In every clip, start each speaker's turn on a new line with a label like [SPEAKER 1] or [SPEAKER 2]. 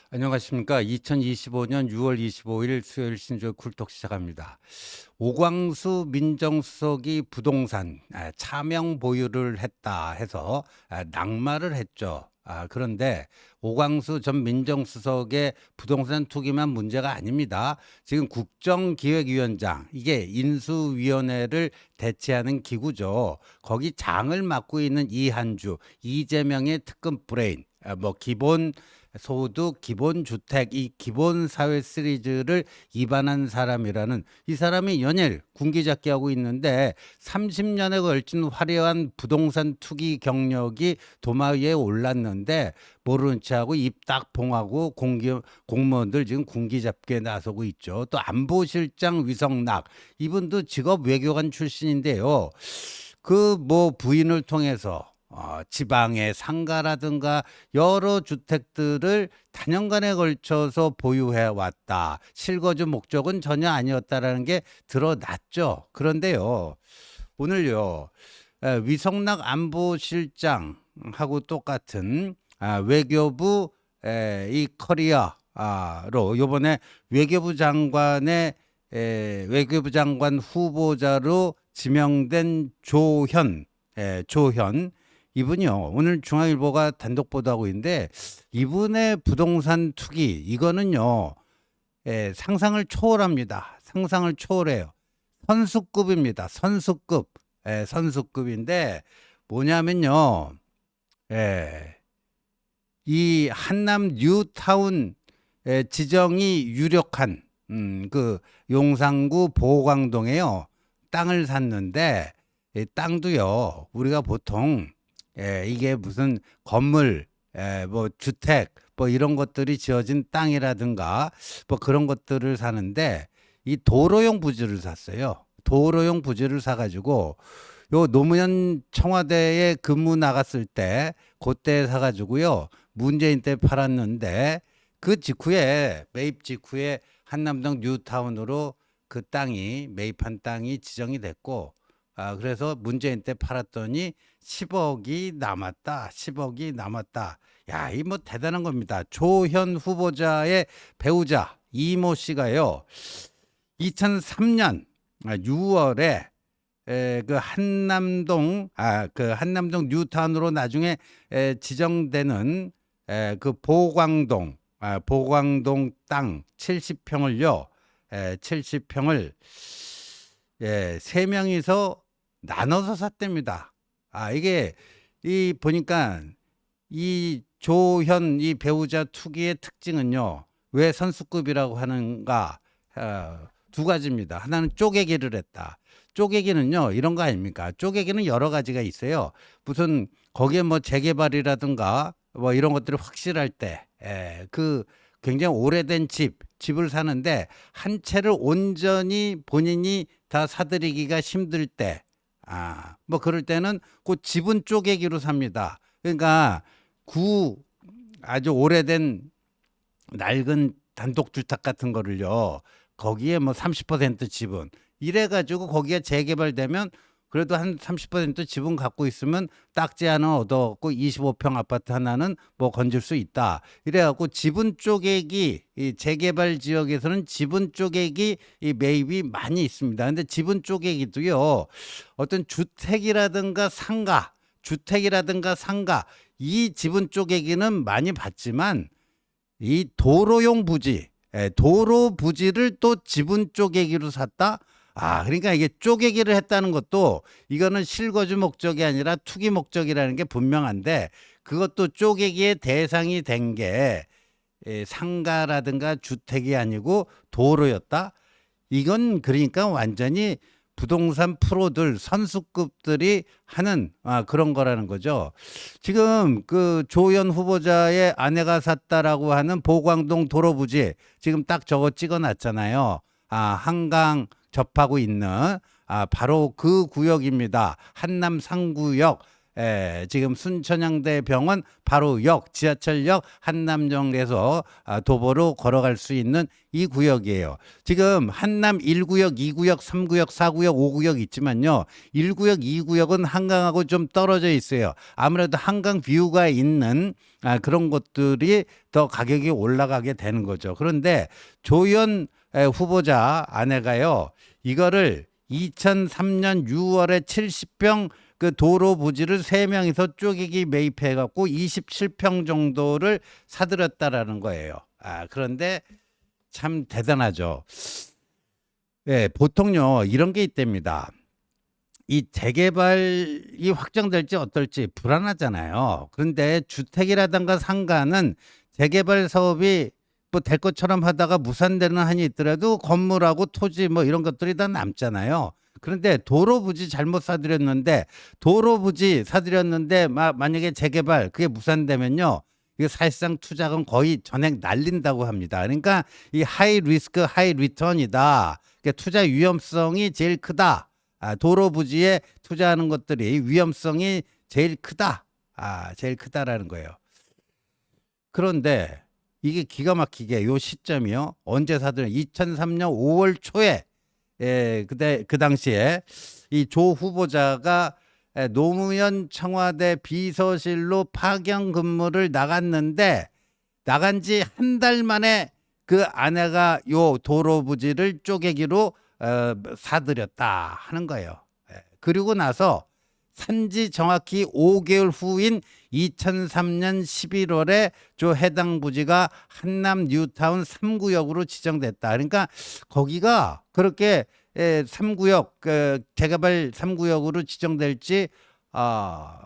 [SPEAKER 1] 안녕하십니까. 2025년 6월 25일 수요일 신조의 쿨톡 시작합니다. 오광수 민정수석이 부동산 차명 보유를 했다 해서 낙마를 했죠. 그런데 오광수 전 민정수석의 부동산 투기만 문제가 아닙니다. 지금 국정기획위원장, 이게 인수위원회를 대체하는 기구죠. 거기 장을 맡고 있는 이한주, 이재명의 특급 브레인, 뭐 기본 소득, 기본주택, 이 기본사회 시리즈를 입안한 사람이라는, 이 사람이 연일 군기잡기 하고 있는데 30년에 걸친 화려한 부동산 투기 경력이 도마 위에 올랐는데 모르는 체하고 입 딱 봉하고 공무원들 지금 군기잡기에 나서고 있죠. 또 안보실장 위성락, 이분도 직업 외교관 출신인데요. 그 뭐 부인을 통해서 지방의 상가라든가 여러 주택들을 다년간에 걸쳐서 보유해 왔다. 실거주 목적은 전혀 아니었다라는 게 드러났죠. 그런데요, 오늘요, 위성락 안보실장하고 똑같은 외교부 이 커리어로 요번에 외교부 장관 후보자로 지명된 조현, 이분이요, 오늘 중앙일보가 단독 보도하고 있는데, 이분의 부동산 투기, 이거는요, 상상을 초월합니다. 상상을 초월해요. 선수급입니다. 선수급. 선수급인데 뭐냐면요, 이 한남 뉴타운 지정이 유력한 그 용산구 보광동에요, 땅을 샀는데, 이 땅도요, 우리가 보통 이게 무슨 건물, 뭐 주택, 뭐 이런 것들이 지어진 땅이라든가 뭐 그런 것들을 사는데, 이 도로용 부지를 샀어요. 도로용 부지를 사가지고 요 노무현 청와대에 근무 나갔을 때 그때 사가지고요, 문재인 때 팔았는데, 그 직후에, 매입 직후에 한남동 뉴타운으로 그 땅이, 매입한 땅이 지정이 됐고, 그래서 문재인 때 팔았더니 10억이 남았다. 10억이 남았다. 야, 이 뭐 대단한 겁니다. 조현 후보자의 배우자 이모 씨가요, 2003년 6월에 그 한남동 뉴타운으로 나중에 지정되는 그 보광동 땅 70평을요, 70평을 세 명이서 나눠서 샀답니다. 이게 이 보니까 이 조현 이 배우자 투기의 특징은요, 왜 선수급이라고 하는가? 두 가지입니다. 하나는 쪼개기를 했다. 쪼개기는요, 이런 거 아닙니까? 쪼개기는 여러 가지가 있어요. 무슨 거기에 뭐 재개발이라든가 뭐 이런 것들이 확실할 때, 그 굉장히 오래된 집을 사는데 한 채를 온전히 본인이 다 사들이기가 힘들 때, 뭐 그럴 때는 그 지분 쪼개기로 삽니다. 그러니까 아주 오래된 낡은 단독주택 같은 거를요, 거기에 뭐 30% 지분 이래가지고 거기에 재개발되면 그래도 한 30% 지분 갖고 있으면 딱지 하나 얻어갖고 25평 아파트 하나는 뭐 건질 수 있다. 이래갖고 지분 쪼개기, 이 재개발 지역에서는 지분 쪼개기 이 매입이 많이 있습니다. 근데 지분 쪼개기도요, 어떤 주택이라든가 상가, 이 지분 쪼개기는 많이 봤지만 이 도로용 부지, 도로 부지를 또 지분 쪼개기로 샀다? 그러니까 이게 쪼개기를 했다는 것도, 이거는 실거주 목적이 아니라 투기 목적이라는 게 분명한데, 그것도 쪼개기의 대상이 된 게 상가라든가 주택이 아니고 도로였다? 이건 그러니까 완전히 부동산 프로들, 선수급들이 하는 그런 거라는 거죠. 지금 그 조현 후보자의 아내가 샀다라고 하는 보광동 도로부지, 지금 딱 저거 찍어놨잖아요. 한강 접하고 있는 바로 그 구역입니다. 한남 상구역. 지금 순천향대 병원 바로 지하철역 한남역에서 도보로 걸어갈 수 있는 이 구역이에요. 지금 한남 1구역, 2구역, 3구역, 4구역, 5구역 있지만요. 1구역, 2구역은 한강하고 좀 떨어져 있어요. 아무래도 한강 뷰가 있는 그런 곳들이 더 가격이 올라가게 되는 거죠. 그런데 조현 후보자 아내가요. 이거를 2003년 6월에 70평 그 도로 부지를 3명이서 쪼개기 매입해 갖고 27평 정도를 사들였다라는 거예요. 그런데 참 대단하죠. 예, 보통요 이런 게 있답니다. 이 재개발이 확정될지 어떨지 불안하잖아요. 그런데 주택이라든가 상가는 재개발 사업이 뭐 될 것처럼 하다가 무산되는 한이 있더라도 건물하고 토지 뭐 이런 것들이 다 남잖아요. 그런데 도로 부지 잘못 사들였는데 만약에 재개발 그게 무산되면요. 이게 사실상 투자금 거의 전액 날린다고 합니다. 그러니까 이 하이 리스크 하이 리턴이다. 그러니까 투자 위험성이 제일 크다. 도로 부지에 투자하는 것들이 위험성이 제일 크다. 제일 크다라는 거예요. 그런데 이게 기가 막히게 요 시점이요. 언제 사들은 2003년 5월 초에 그때 그 당시에 이 조 후보자가 노무현 청와대 비서실로 파견 근무를 나갔는데 나간 지 한 달 만에 그 아내가 요 도로 부지를 쪼개기로 사들였다 하는 거예요. 그리고 나서 산지 정확히 5개월 후인 2003년 11월에 저 해당 부지가 한남 뉴타운 3구역으로 지정됐다. 그러니까 거기가 그렇게 3구역 재개발 3구역으로 지정될지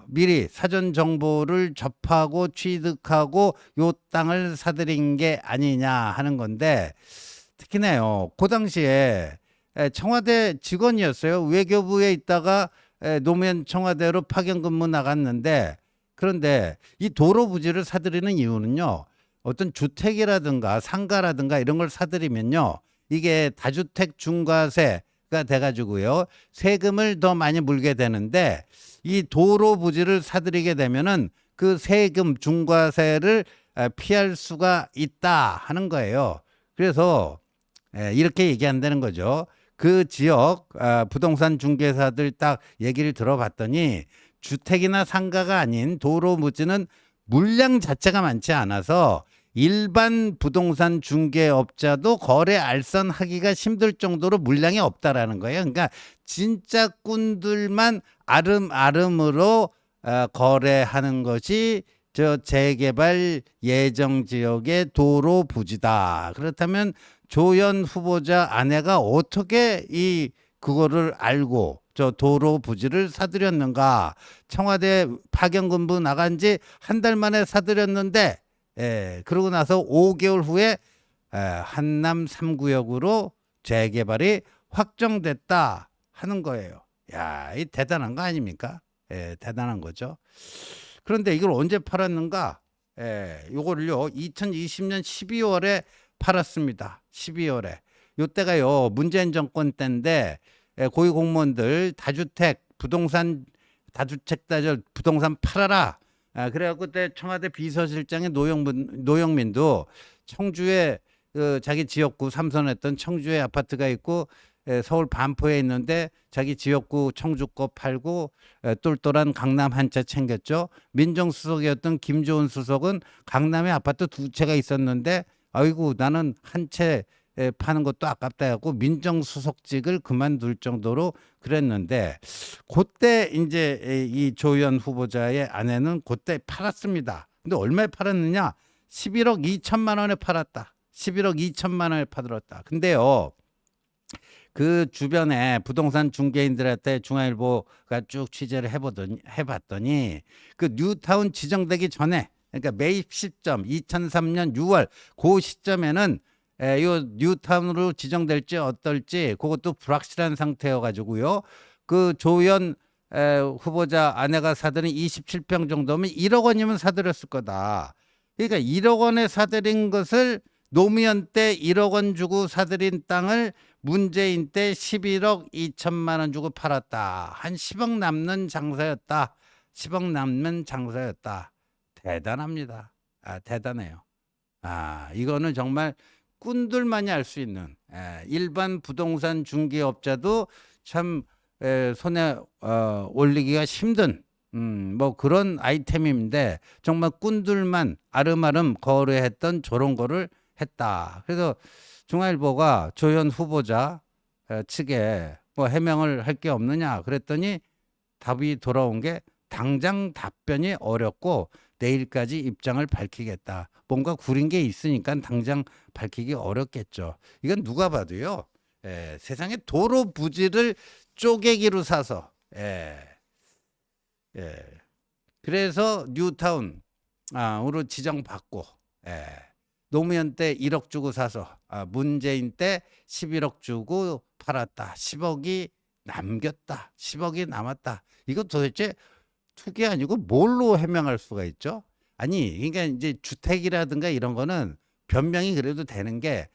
[SPEAKER 1] 미리 사전 정보를 접하고 취득하고 요 땅을 사들인 게 아니냐 하는 건데 특히나요. 그 당시에 청와대 직원이었어요. 외교부에 있다가 노무현 청와대로 파견 근무 나갔는데 그런데 이 도로 부지를 사들이는 이유는요. 어떤 주택이라든가 상가라든가 이런 걸 사들이면요. 이게 다주택 중과세가 돼가지고요. 세금을 더 많이 물게 되는데 이 도로 부지를 사들이게 되면은 그 세금 중과세를 피할 수가 있다 하는 거예요. 그래서 이렇게 얘기한다는 거죠. 그 지역 부동산 중개사들 딱 얘기를 들어봤더니 주택이나 상가가 아닌 도로 부지는 물량 자체가 많지 않아서 일반 부동산 중개업자도 거래 알선하기가 힘들 정도로 물량이 없다라는 거예요. 그러니까 진짜 꾼들만 아름아름으로 거래하는 것이 저 재개발 예정 지역의 도로 부지다. 그렇다면 조현 후보자 아내가 어떻게 그거를 알고 저 도로 부지를 사들였는가? 청와대 파견 근무 나간 지 한 달 만에 사들였는데 그러고 나서 5개월 후에 한남 3구역으로 재개발이 확정됐다 하는 거예요. 야, 이 대단한 거 아닙니까? 대단한 거죠. 그런데 이걸 언제 팔았는가? 요거를요 2020년 12월에 팔았습니다. 12월에. 요때가요 문재인 정권 때인데 고위공무원들 다주택 부동산 팔아라. 그래갖고 그때 청와대 비서실장의 노영민도 청주에 자기 지역구 삼선했던 청주에 아파트가 있고 서울 반포에 있는데 자기 지역구 청주 거 팔고 똘똘한 강남 한 채 챙겼죠. 민정수석이었던 김조은 수석은 강남에 아파트 2채가 있었는데 아이고 나는 한 채 파는 것도 아깝다 해갖고 민정수석직을 그만둘 정도로 그랬는데 그때 이제 이 조현 후보자의 아내는 그때 팔았습니다. 근데 얼마에 팔았느냐? 11억 2천만 원에 팔았다. 11억 2천만 원에 팔았다. 근데요. 그 주변에 부동산 중개인들한테 중앙일보가 쭉 취재를 해봤더니 그 뉴타운 지정되기 전에 그러니까 매입 시점 2003년 6월 그 시점에는 요 뉴타운으로 지정될지 어떨지 그것도 불확실한 상태여 가지고요. 그 조현 후보자 아내가 사들인 27평 정도면 1억 원이면 사들였을 거다. 그러니까 1억 원에 사들인 것을 노무현 때 1억 원 주고 사들인 땅을 문재인 때 11억 2천만 원 주고 팔았다. 한 10억 남는 장사였다. 10억 남는 장사였다. 대단합니다. 대단해요. 이거는 정말 꾼들만이 알 수 있는, 일반 부동산 중개업자도 참 손에 올리기가 힘든 뭐 그런 아이템인데 정말 꾼들만 아름아름 거래했던 저런 거를 했다. 그래서 중앙일보가 조현 후보자 측에 뭐 해명을 할 게 없느냐 그랬더니 답이 돌아온 게 당장 답변이 어렵고 내일까지 입장을 밝히겠다. 뭔가 구린 게 있으니까 당장 밝히기 어렵겠죠. 이건 누가 봐도요. 세상에 도로 부지를 쪼개기로 사서 그래서 뉴타운으로 지정받고 노무현 때 1억 주고 사서 문재인 때 11억 주고 팔았다. 10억이 남겼다. 10억이 남았다. 이거 도대체 투기 아니고 뭘로 해명할 수가 있죠? 아니, 그러니까 이제 주택이라든가 이런 거는 변명이 그래도 되는 게,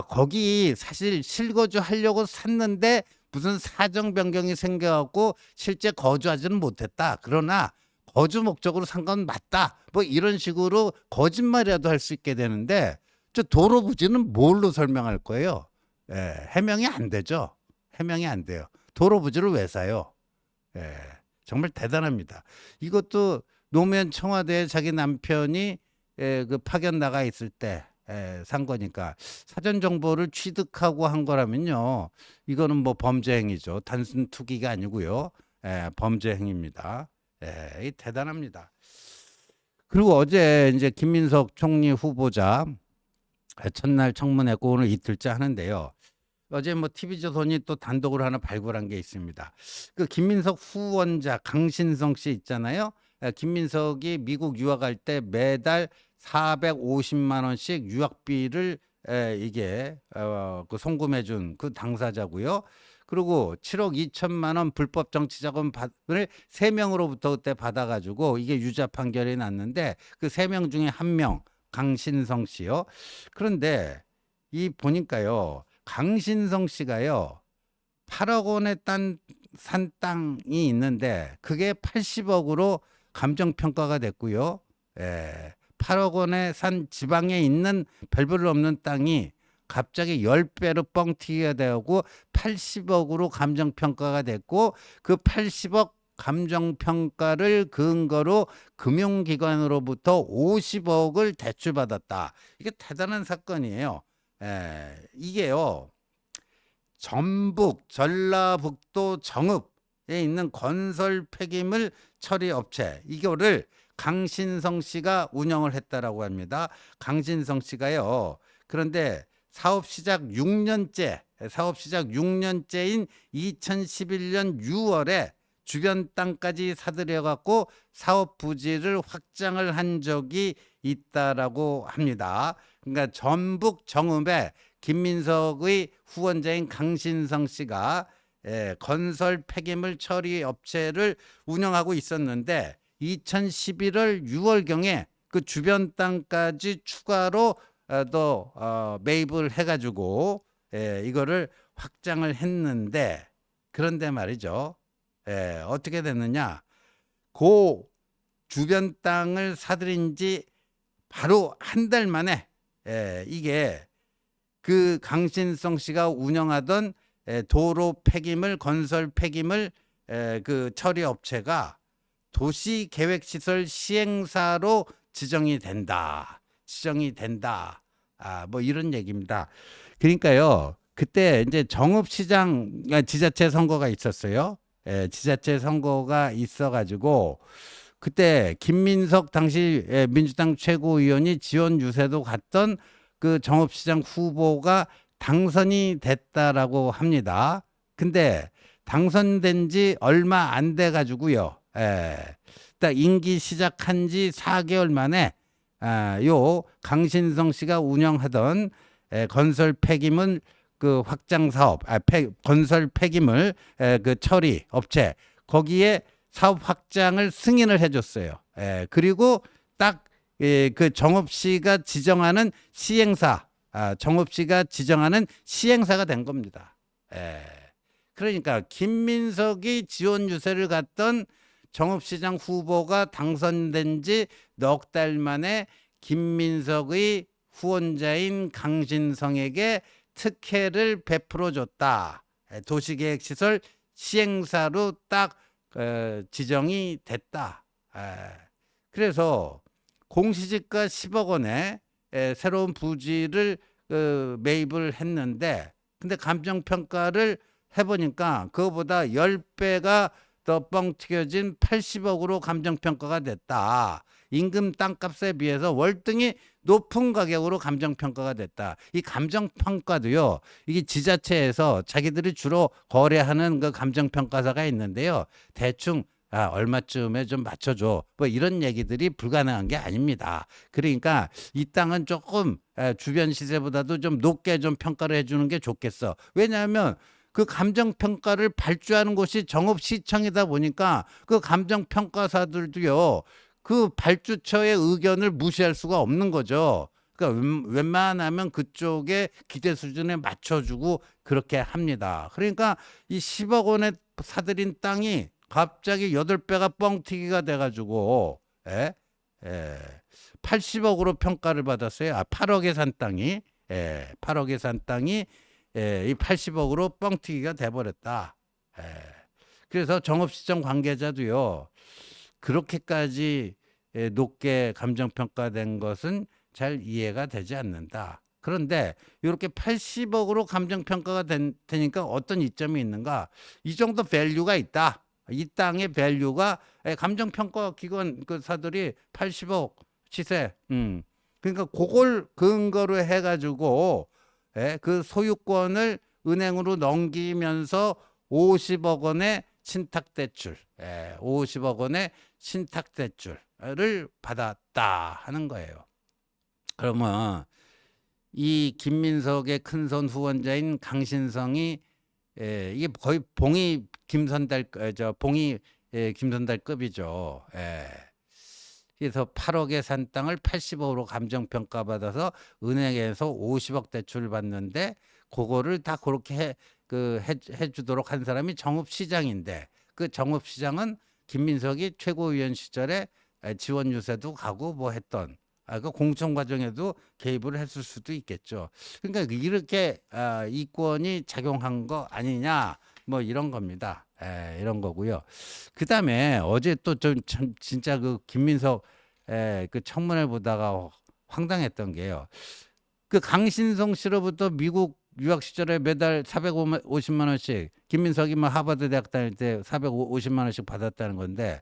[SPEAKER 1] 거기 사실 실거주 하려고 샀는데 무슨 사정 변경이 생겨갖고 실제 거주하지는 못했다. 그러나 거주 목적으로 산 건 맞다. 뭐 이런 식으로 거짓말이라도 할 수 있게 되는데, 저 도로 부지는 뭘로 설명할 거예요? 해명이 안 되죠. 해명이 안 돼요. 도로 부지를 왜 사요? 정말 대단합니다. 이것도 노무현 청와대에 자기 남편이 그 파견 나가 있을 때 산 거니까 사전 정보를 취득하고 한 거라면요. 이거는 뭐 범죄 행위죠. 단순 투기가 아니고요. 범죄 행위입니다. 이 대단합니다. 그리고 어제 이제 김민석 총리 후보자 첫날 청문회고 오늘 이틀째 하는데요. 어제 뭐 TV조선이 또 단독으로 하나 발굴한 게 있습니다. 그 김민석 후원자 강신성 씨 있잖아요. 김민석이 미국 유학할 때 매달 450만 원씩 유학비를 이게 그 송금해 준 그 당사자고요. 그리고 7억 2천만 원 불법 정치자금을 3명으로부터 그때 받아가지고 이게 유죄 판결이 났는데 그 3명 중에 1명 강신성 씨요. 그런데 이 보니까요. 강신성 씨가요. 8억 원에 산 땅이 있는데 그게 80억으로 감정평가가 됐고요. 8억 원에 산 지방에 있는 별별 없는 땅이 갑자기 10배로 뻥튀기가 되고 80억으로 감정평가가 됐고 그 80억 감정평가를 근거로 금융기관으로부터 50억을 대출받았다. 이게 대단한 사건이에요. 이게요. 전북, 전라북도 정읍에 있는 건설 폐기물 처리 업체 이거를 강신성 씨가 운영을 했다라고 합니다. 강신성 씨가요. 그런데 사업 시작 6년째인 2011년 6월에 주변 땅까지 사들여 갖고 사업 부지를 확장을 한 적이 있다라고 합니다. 그러니까 전북 정읍에 김민석의 후원자인 강신성 씨가 건설 폐기물 처리 업체를 운영하고 있었는데 2011월 6월경에 그 주변 땅까지 추가로 또 매입을 해가지고 이거를 확장을 했는데 그런데 말이죠. 어떻게 됐느냐? 그 주변 땅을 사들인 지 바로 한 달 만에 이게 그 강신성 씨가 운영하던 도로 폐기물, 건설 폐기물 그 처리 업체가 도시계획시설 시행사로 지정이 된다. 뭐 이런 얘기입니다. 그러니까요. 그때 이제 정읍시장 지자체 선거가 있었어요. 지자체 선거가 있어가지고 그때 김민석 당시 민주당 최고위원이 지원 유세도 갔던 그 정읍시장 후보가 당선이 됐다라고 합니다. 근데 당선된 지 얼마 안 돼 가지고요. 딱 임기 시작한 지 4개월 만에 요 강신성 씨가 운영하던 건설 폐기물 그 확장 사업, 건설 폐기물 그 처리 업체 거기에 사업 확장을 승인을 해줬어요. 그리고 딱 그 정읍시가 지정하는 시행사, 정읍시가 지정하는 시행사가 된 겁니다. 그러니까 김민석이 지원 유세를 갔던 정읍시장 후보가 당선된 지 넉 달 만에 김민석의 후원자인 강신성에게 특혜를 베풀어 줬다. 도시계획시설 시행사로 딱 지정이 됐다. 그래서 공시지가 10억 원에 새로운 부지를 매입을 했는데, 근데 감정평가를 해보니까 그거보다 10배가 더 뻥튀겨진 80억으로 감정평가가 됐다. 임금 땅값에 비해서 월등히 높은 가격으로 감정평가가 됐다. 이 감정평가도요, 이게 지자체에서 자기들이 주로 거래하는 그 감정평가사가 있는데요, 대충 얼마쯤에 좀 맞춰줘, 뭐 이런 얘기들이 불가능한 게 아닙니다. 그러니까 이 땅은 조금 주변 시세보다도 좀 높게 좀 평가를 해주는 게 좋겠어. 왜냐하면 그 감정평가를 발주하는 곳이 정읍시청이다 보니까 그 감정평가사들도요, 그 발주처의 의견을 무시할 수가 없는 거죠. 그러니까 웬만하면 그쪽에 기대 수준에 맞춰주고 그렇게 합니다. 그러니까 이 10억 원에 사들인 땅이 갑자기 8배가 뻥튀기가 돼가지고 80억으로 평가를 받았어요. 8억에 산 땅이 8억에 산 땅이 이 80억으로 뻥튀기가 돼버렸다. 그래서 정읍시청 관계자도요, 그렇게까지 높게 감정평가된 것은 잘 이해가 되지 않는다. 그런데 이렇게 80억으로 감정평가가 되니까 어떤 이점이 있는가? 이 정도 밸류가 있다. 이 땅의 밸류가 감정평가 기관 그 사들이 80억 시세, 그러니까 그걸 근거로 해가지고 그 소유권을 은행으로 넘기면서 50억 원의 신탁대출, 50억 원의 신탁대출을 받았다 하는 거예요. 그러면 이 김민석의 큰손 후원자인 강신성이 이게 거의 봉이 김선달 봉이 김선달급이죠. 그래서 8억에 산 땅을 80억으로 감정평가 받아서 은행에서 50억 대출을 받는데, 그거를 다 그렇게 해주도록 한 사람이 정읍시장인데, 그 정읍시장은 김민석이 최고위원 시절에 지원 유세도 가고 뭐 했던, 그 공천 과정에도 개입을 했을 수도 있겠죠. 그러니까 이렇게 이권이 작용한 거 아니냐, 뭐 이런 겁니다. 이런 거고요. 그 다음에 어제 또 좀 진짜 그 김민석 그 청문회 보다가 황당했던 게요. 그 강신성 씨로부터 미국 유학 시절에 매달 450만 원씩, 김민석이 뭐 하버드 대학 다닐 때 450만 원씩 받았다는 건데,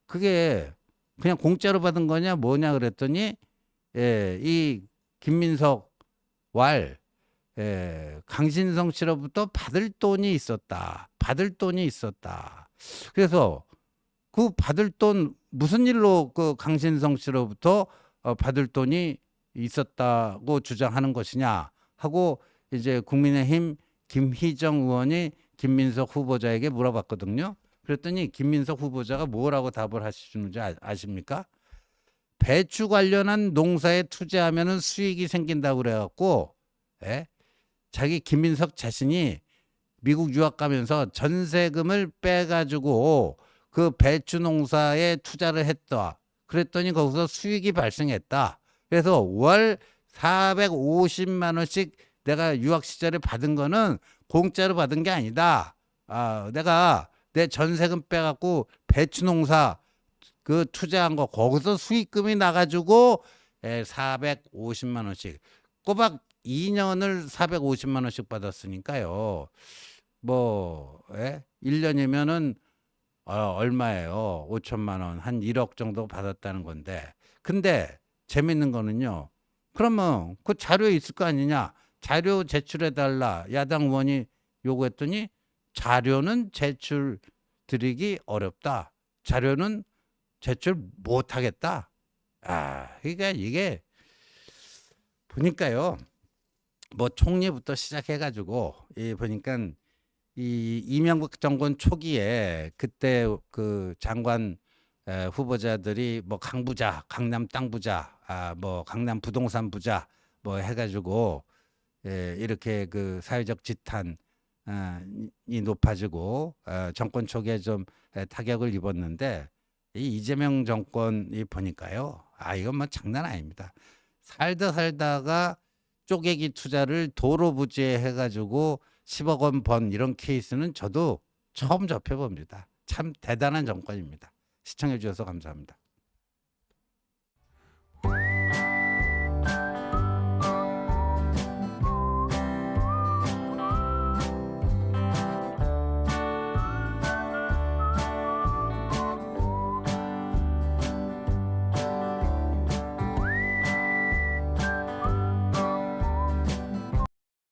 [SPEAKER 1] 그게 그냥 공짜로 받은 거냐 뭐냐 그랬더니 이 김민석 왈 강신성 씨로부터 받을 돈이 있었다. 받을 돈이 있었다. 그래서 그 받을 돈 무슨 일로 그 강신성 씨로부터 받을 돈이 있었다고 주장하는 것이냐 하고 이제 국민의힘 김희정 의원이 김민석 후보자에게 물어봤거든요. 그랬더니 김민석 후보자가 뭐라고 답을 하시는지 아십니까? 배추 관련한 농사에 투자하면은 수익이 생긴다고 그래갖고 자기 김민석 자신이 미국 유학 가면서 전세금을 빼가지고 그 배추 농사에 투자를 했다. 그랬더니 거기서 수익이 발생했다. 그래서 월 450만 원씩 내가 유학 시절에 받은 거는 공짜로 받은 게 아니다. 내가 내 전세금 빼갖고 배추 농사 그 투자한 거 거기서 수익금이 나가지고 450만 원씩 꼬박 2년을 450만 원씩 받았으니까요. 뭐 1년이면은 얼마예요? 5천만 원, 한 1억 정도 받았다는 건데. 근데 재밌는 거는요, 그러면 그 자료에 있을 거 아니냐? 자료 제출해 달라 야당 의원이 요구했더니 자료는 제출 드리기 어렵다. 자료는 제출 못 하겠다. 그러니까 이게 보니까요, 뭐 총리부터 시작해가지고 보니까 이 이명박 정권 초기에 그때 그 장관 후보자들이 뭐 강부자, 강남 땅 부자, 뭐 강남 부동산 부자 뭐 해가지고 이렇게 그 사회적 지탄 이 높아지고 정권 초기에 좀 타격을 입었는데 이 이재명 정권이 보니까요. 이건 뭐 장난 아닙니다. 살다가 쪼개기 투자를 도로 부지에 해가지고 10억 원 번 이런 케이스는 저도 처음 접해봅니다. 참 대단한 정권입니다. 시청해 주셔서 감사합니다.